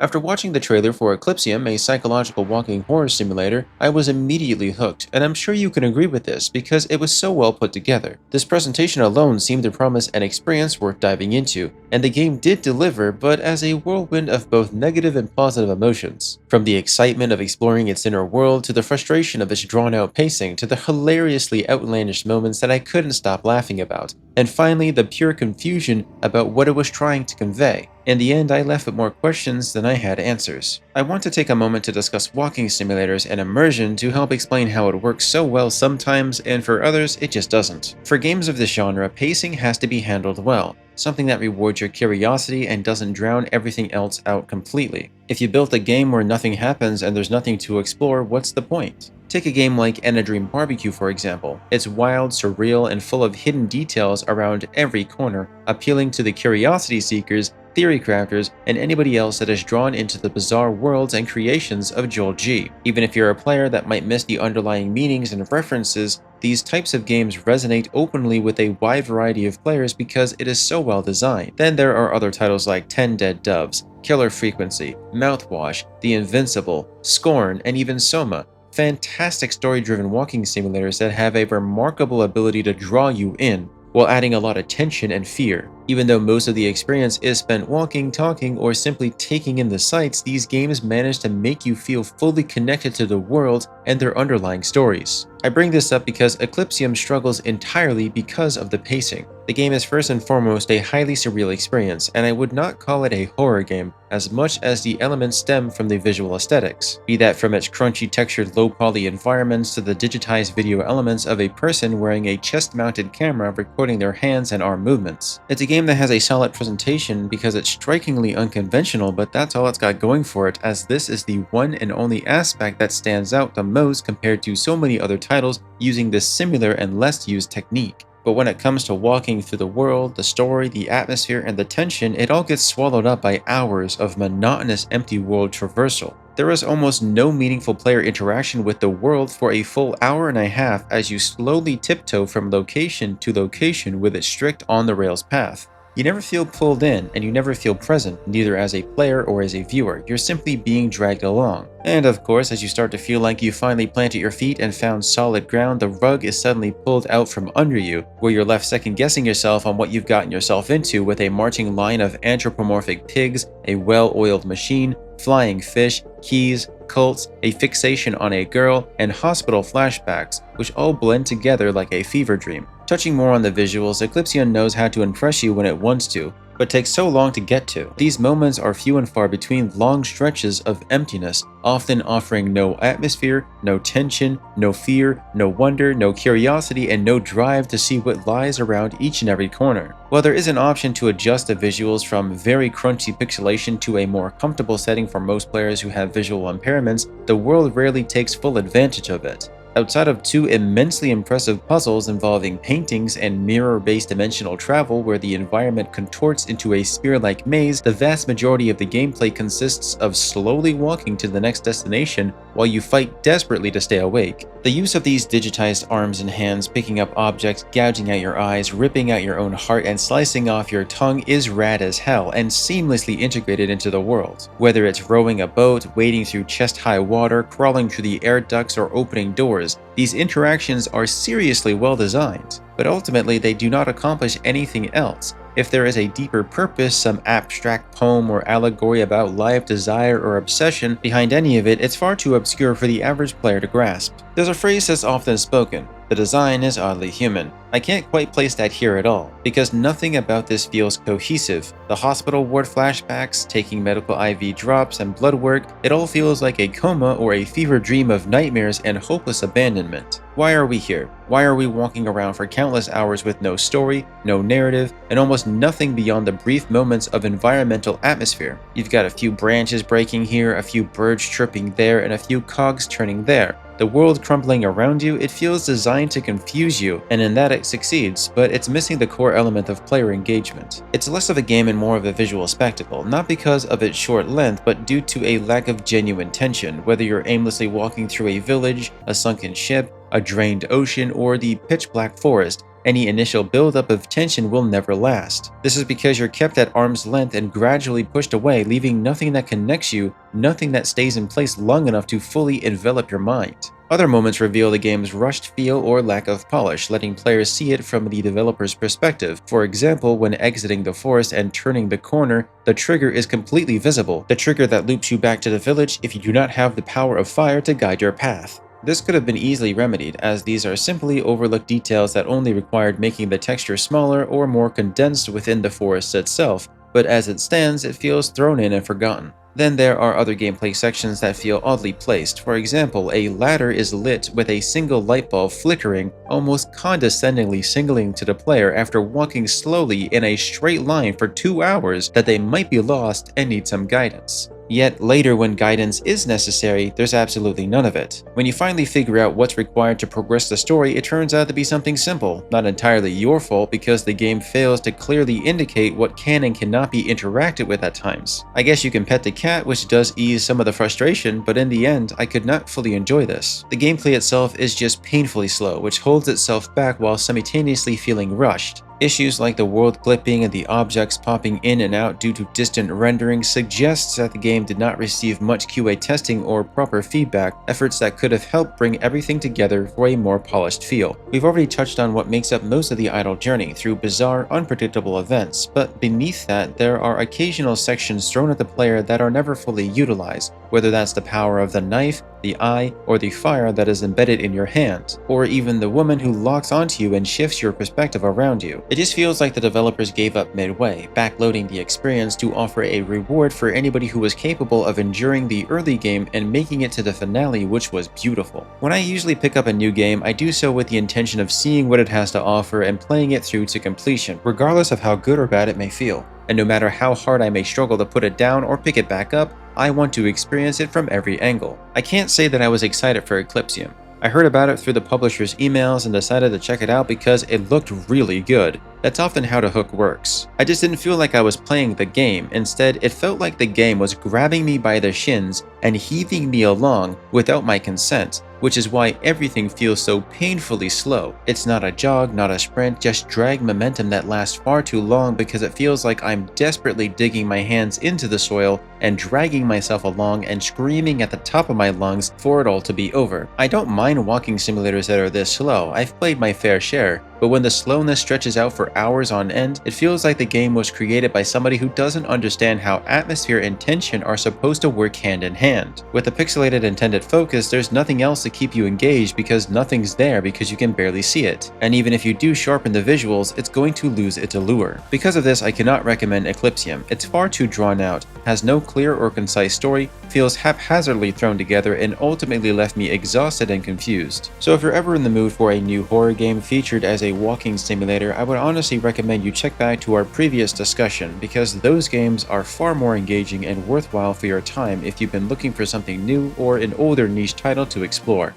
After watching the trailer for Eclipsium, a psychological walking horror simulator, I was immediately hooked, and I'm sure you can agree with this because it was so well put together. This presentation alone seemed to promise an experience worth diving into, and the game did deliver, but as a whirlwind of both negative and positive emotions. From the excitement of exploring its inner world, to the frustration of its drawn-out pacing, to the hilariously outlandish moments that I couldn't stop laughing about, and finally the pure confusion about what it was trying to convey. In the end, I left with more questions than I had answers. I want to take a moment to discuss walking simulators and immersion to help explain how it works so well sometimes, and for others, it just doesn't. For games of this genre, pacing has to be handled well, something that rewards your curiosity and doesn't drown everything else out completely. If you built a game where nothing happens and there's nothing to explore, what's the point? Take a game like Dream Barbecue for example. It's wild, surreal, and full of hidden details around every corner, appealing to the curiosity seekers, theory crafters, and anybody else that is drawn into the bizarre worlds and creations of Joel G. Even if you're a player that might miss the underlying meanings and references, these types of games resonate openly with a wide variety of players because it is so well designed. Then there are other titles like 10 Dead Doves, Killer Frequency, Mouthwash, The Invincible, Scorn, and even Soma. Fantastic story-driven walking simulators that have a remarkable ability to draw you in, while adding a lot of tension and fear. Even though most of the experience is spent walking, talking, or simply taking in the sights, these games manage to make you feel fully connected to the world and their underlying stories. I bring this up because Eclipsium struggles entirely because of the pacing. The game is first and foremost a highly surreal experience, and I would not call it a horror game as much as the elements stem from the visual aesthetics, be that from its crunchy textured low-poly environments to the digitized video elements of a person wearing a chest-mounted camera recording their hands and arm movements. It's a game that has a solid presentation because it's strikingly unconventional, but that's all it's got going for it, as this is the one and only aspect that stands out the most compared to so many other titles using this similar and less used technique. But when it comes to walking through the world, the story, the atmosphere, and the tension, it all gets swallowed up by hours of monotonous empty world traversal. There is almost no meaningful player interaction with the world for a full hour and a half as you slowly tiptoe from location to location with its strict on-the-rails path. You never feel pulled in, and you never feel present, neither as a player or as a viewer. You're simply being dragged along. And of course, as you start to feel like you finally planted your feet and found solid ground, the rug is suddenly pulled out from under you, where you're left second-guessing yourself on what you've gotten yourself into with a marching line of anthropomorphic pigs, a well-oiled machine, flying fish, keys, cults, a fixation on a girl, and hospital flashbacks, which all blend together like a fever dream. Touching more on the visuals, Eclipsium knows how to impress you when it wants to, but takes so long to get to. These moments are few and far between long stretches of emptiness, often offering no atmosphere, no tension, no fear, no wonder, no curiosity, and no drive to see what lies around each and every corner. While there is an option to adjust the visuals from very crunchy pixelation to a more comfortable setting for most players who have visual impairments, the world rarely takes full advantage of it. Outside of two immensely impressive puzzles involving paintings and mirror-based dimensional travel where the environment contorts into a spear-like maze, the vast majority of the gameplay consists of slowly walking to the next destination while you fight desperately to stay awake. The use of these digitized arms and hands picking up objects, gouging out your eyes, ripping out your own heart, and slicing off your tongue is rad as hell and seamlessly integrated into the world. Whether it's rowing a boat, wading through chest-high water, crawling through the air ducts, or opening doors, these interactions are seriously well designed, but ultimately they do not accomplish anything else. If there is a deeper purpose, some abstract poem or allegory about life, desire, or obsession behind any of it, it's far too obscure for the average player to grasp. There's a phrase that's often spoken: the design is oddly human. I can't quite place that here at all, because nothing about this feels cohesive. The hospital ward flashbacks, taking medical IV drops, and blood work, it all feels like a coma or a fever dream of nightmares and hopeless abandonment. Why are we here? Why are we walking around for countless hours with no story, no narrative, and almost nothing beyond the brief moments of environmental atmosphere? You've got a few branches breaking here, a few birds chirping there, and a few cogs turning there. The world crumbling around you, it feels designed to confuse you, and in that it succeeds, but it's missing the core element of player engagement. It's less of a game and more of a visual spectacle, not because of its short length, but due to a lack of genuine tension, whether you're aimlessly walking through a village, a sunken ship, a drained ocean, or the pitch-black forest. Any initial buildup of tension will never last. This is because you're kept at arm's length and gradually pushed away, leaving nothing that connects you, nothing that stays in place long enough to fully envelop your mind. Other moments reveal the game's rushed feel or lack of polish, letting players see it from the developer's perspective. For example, when exiting the forest and turning the corner, the trigger is completely visible, the trigger that loops you back to the village if you do not have the power of fire to guide your path. This could have been easily remedied, as these are simply overlooked details that only required making the texture smaller or more condensed within the forest itself, but as it stands, it feels thrown in and forgotten. Then there are other gameplay sections that feel oddly placed. For example, a ladder is lit with a single light bulb flickering, almost condescendingly signaling to the player after walking slowly in a straight line for 2 hours that they might be lost and need some guidance. Yet later, when guidance is necessary, there's absolutely none of it. When you finally figure out what's required to progress the story, it turns out to be something simple, not entirely your fault because the game fails to clearly indicate what can and cannot be interacted with at times. I guess you can pet the cat, which does ease some of the frustration, but in the end, I could not fully enjoy this. The gameplay itself is just painfully slow, which holds itself back while simultaneously feeling rushed. Issues like the world clipping and the objects popping in and out due to distant rendering suggests that the game did not receive much QA testing or proper feedback, efforts that could have helped bring everything together for a more polished feel. We've already touched on what makes up most of the idle journey through bizarre, unpredictable events, but beneath that, there are occasional sections thrown at the player that are never fully utilized, whether that's the power of the knife, the eye, or the fire that is embedded in your hand, or even the woman who locks onto you and shifts your perspective around you. It just feels like the developers gave up midway, backloading the experience to offer a reward for anybody who was capable of enduring the early game and making it to the finale, which was beautiful. When I usually pick up a new game, I do so with the intention of seeing what it has to offer and playing it through to completion, regardless of how good or bad it may feel. And no matter how hard I may struggle to put it down or pick it back up, I want to experience it from every angle. I can't say that I was excited for Eclipsium. I heard about it through the publisher's emails and decided to check it out because it looked really good. That's often how the hook works. I just didn't feel like I was playing the game. Instead, it felt like the game was grabbing me by the shins and heaving me along without my consent, which is why everything feels so painfully slow. It's not a jog, not a sprint, just drag momentum that lasts far too long because it feels like I'm desperately digging my hands into the soil and dragging myself along and screaming at the top of my lungs for it all to be over. I don't mind walking simulators that are this slow, I've played my fair share, but when the slowness stretches out for hours on end, it feels like the game was created by somebody who doesn't understand how atmosphere and tension are supposed to work hand in hand. With the pixelated intended focus, there's nothing else to keep you engaged because nothing's there because you can barely see it. And even if you do sharpen the visuals, it's going to lose its allure. Because of this, I cannot recommend Eclipsium. It's far too drawn out, has no clear or concise story, feels haphazardly thrown together, and ultimately left me exhausted and confused. So if you're ever in the mood for a new horror game featured as a walking simulator, I would honestly recommend you check back to our previous discussion because those games are far more engaging and worthwhile for your time if you've been looking for something new or an older niche title to explore.